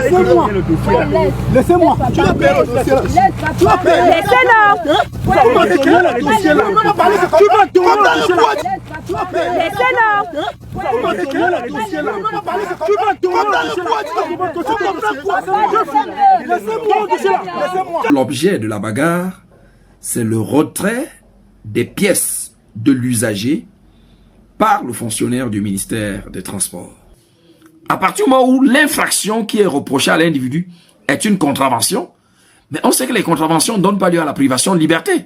Laissez-moi. Laissez-moi. Tu l'as payé le dossier là. Tu l'as payé. Laissez-le. Tu vas déclarer le dossier là. Tu vas déclarer le dossier là. Laissez-le. Tu vas déclarer le dossier là. Tu vas déclarer. L'objet de la bagarre, c'est le retrait des pièces de l'usager par le fonctionnaire du ministère des Transports. À partir du moment où l'infraction qui est reprochée à l'individu est une contravention, mais on sait que les contraventions ne donnent pas lieu à la privation de liberté,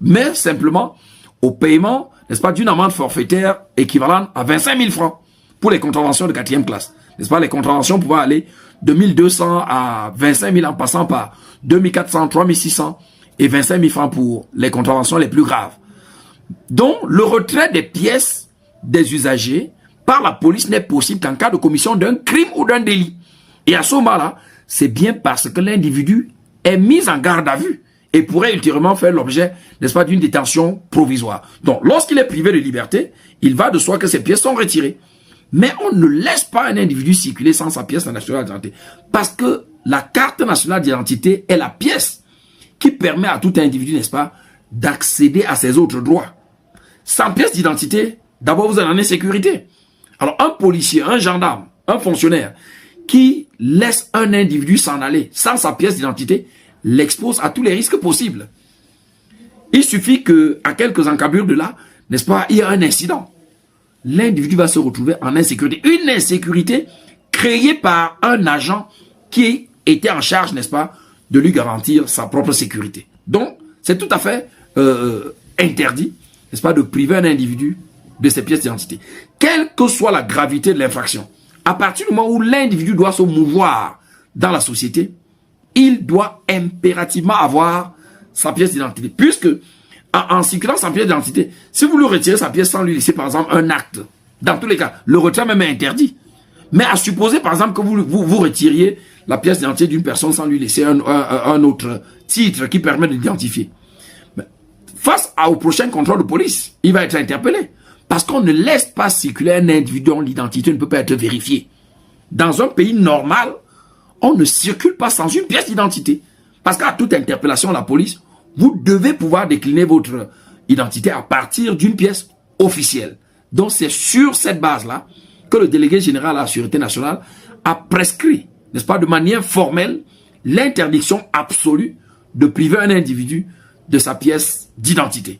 mais simplement au paiement, n'est-ce pas, d'une amende forfaitaire équivalente à 25 000 francs pour les contraventions de 4e classe. N'est-ce pas, les contraventions pouvaient aller de 1 200 à 25 000 en passant par 2 400, 3 600 et 25 000 francs pour les contraventions les plus graves. Donc, le retrait des pièces des usagers par la police n'est possible qu'en cas de commission d'un crime ou d'un délit. Et à ce moment-là, c'est bien parce que l'individu est mis en garde à vue et pourrait ultérieurement faire l'objet, n'est-ce pas, d'une détention provisoire. Donc, lorsqu'il est privé de liberté, il va de soi que ses pièces sont retirées. Mais on ne laisse pas un individu circuler sans sa pièce nationale d'identité. Parce que la carte nationale d'identité est la pièce qui permet à tout individu, n'est-ce pas, d'accéder à ses autres droits. Sans pièce d'identité, d'abord vous êtes en insécurité. Alors un policier, un gendarme, un fonctionnaire qui laisse un individu s'en aller sans sa pièce d'identité l'expose à tous les risques possibles. Il suffit que à quelques encablures de là, n'est-ce pas, il y a un incident. L'individu va se retrouver en insécurité. Une insécurité créée par un agent qui était en charge, n'est-ce pas, de lui garantir sa propre sécurité. Donc, c'est tout à fait interdit, n'est-ce pas, de priver un individu de ses pièces d'identité. Quelle que soit la gravité de l'infraction, à partir du moment où l'individu doit se mouvoir dans la société, il doit impérativement avoir sa pièce d'identité. Puisque, en circulant sa pièce d'identité, si vous lui retirez sa pièce sans lui laisser, par exemple, un acte, dans tous les cas, le retrait même est interdit. Mais à supposer, par exemple, que vous retiriez la pièce d'identité d'une personne sans lui laisser un autre titre qui permet de l'identifier. Face au prochain contrôle de police, il va être interpellé. Parce qu'on ne laisse pas circuler un individu dont l'identité ne peut pas être vérifiée. Dans un pays normal, on ne circule pas sans une pièce d'identité. Parce qu'à toute interpellation, la police, vous devez pouvoir décliner votre identité à partir d'une pièce officielle. Donc c'est sur cette base-là que le délégué général à la Sûreté nationale a prescrit, n'est-ce pas, de manière formelle, l'interdiction absolue de priver un individu de sa pièce d'identité.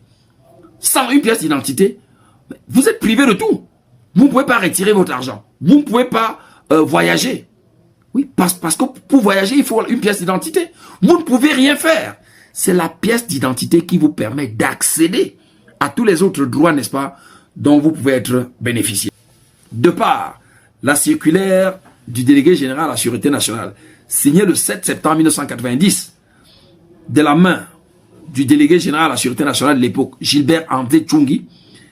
Sans une pièce d'identité, vous êtes privé de tout. Vous ne pouvez pas retirer votre argent. Vous ne pouvez pas voyager. Oui, parce que pour voyager, il faut une pièce d'identité. Vous ne pouvez rien faire. C'est la pièce d'identité qui vous permet d'accéder à tous les autres droits, n'est-ce pas, dont vous pouvez être bénéficiaire. De par la circulaire du délégué général à la Sûreté nationale, signée le 7 septembre 1990, de la main du délégué général à la Sûreté nationale de l'époque, Gilbert André Tchoungui,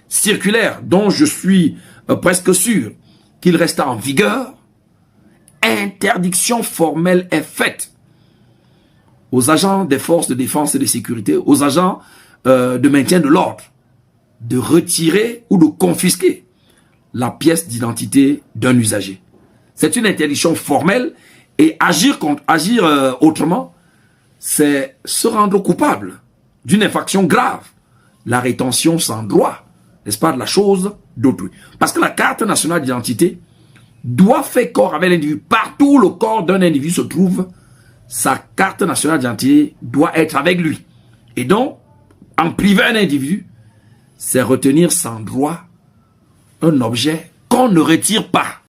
circulaire dont je suis presque sûr qu'il reste en vigueur, interdiction formelle est faite aux agents des forces de défense et de sécurité, aux agents de maintien de l'ordre, de retirer ou de confisquer la pièce d'identité d'un usager. C'est une interdiction formelle et agir autrement, c'est se rendre coupable d'une infraction grave, la rétention sans droit, n'est-ce pas, de la chose d'autrui. Parce que la carte nationale d'identité doit faire corps avec l'individu. Partout où le corps d'un individu se trouve, sa carte nationale d'identité doit être avec lui. Et donc, en priver un individu, c'est retenir sans droit un objet qu'on ne retire pas.